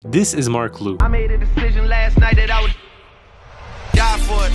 This is Marc Lu. I made a decision last night that I would die for it.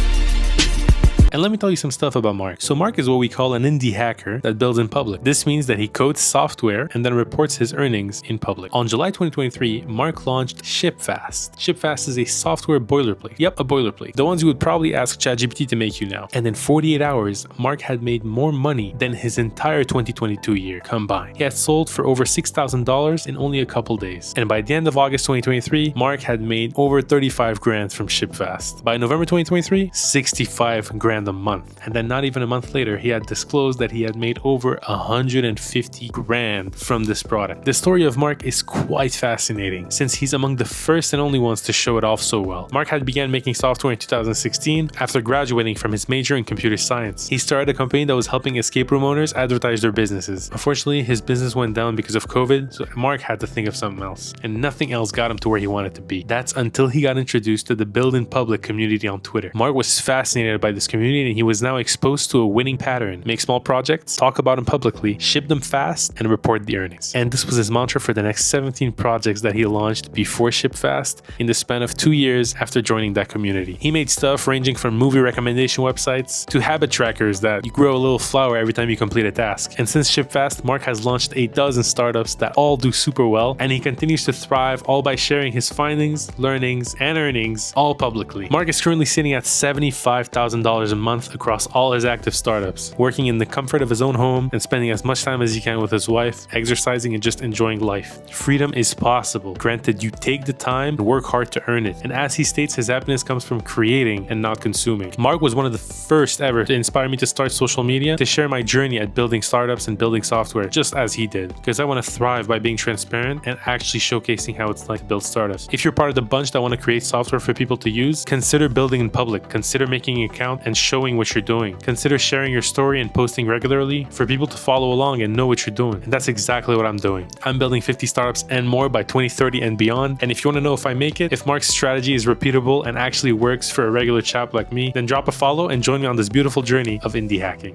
And let me tell you some stuff about Marc. So Marc is what we call an indie hacker that builds in public. This means that he codes software and then reports his earnings in public. On July 2023, Marc launched ShipFast. ShipFast is a software boilerplate. Yep, a boilerplate. The ones you would probably ask ChatGPT to make you now. And in 48 hours, Marc had made more money than his entire 2022 year combined. He had sold for over $6,000 in only a couple days. And by the end of August 2023, Marc had made over 35 grand from ShipFast. By November 2023, 65 grand a month. And then not even a month later, he had disclosed that he had made over 150 grand from this product. The story of Marc is quite fascinating since he's among the first and only ones to show it off so well. Marc had began making software in 2016 after graduating from his major in computer science. He started a company that was helping escape room owners advertise their businesses. Unfortunately, his business went down because of COVID, so Marc had to think of something else, and nothing else got him to where he wanted to be. That's until he got introduced to the Build in Public community on Twitter. Marc was fascinated by this community and he was now exposed to a winning pattern: make small projects, talk about them publicly, ship them fast, and report the earnings. And this was his mantra for the next 17 projects that he launched before ShipFast in the span of 2 years after joining that community. He made stuff ranging from movie recommendation websites to habit trackers that you grow a little flower every time you complete a task. And since ShipFast, Marc has launched a dozen startups that all do super well, and he continues to thrive all by sharing his findings, learnings, and earnings all publicly. Marc is currently sitting at $75,000 a month across all his active startups, working in the comfort of his own home and spending as much time as he can with his wife, exercising and just enjoying life. Freedom is possible, granted you take the time and work hard to earn it. And as he states, his happiness comes from creating and not consuming. Marc was one of the first ever to inspire me to start social media, to share my journey at building startups and building software just as he did, because I want to thrive by being transparent and actually showcasing how it's like to build startups. If you're part of the bunch that want to create software for people to use, consider building in public, consider making an account and showing what you're doing. Consider sharing your story and posting regularly for people to follow along and know what you're doing. And that's exactly what I'm doing. I'm building 50 startups and more by 2030 and beyond. And if you want to know if I make it, if Marc's strategy is repeatable and actually works for a regular chap like me, then drop a follow and join me on this beautiful journey of indie hacking.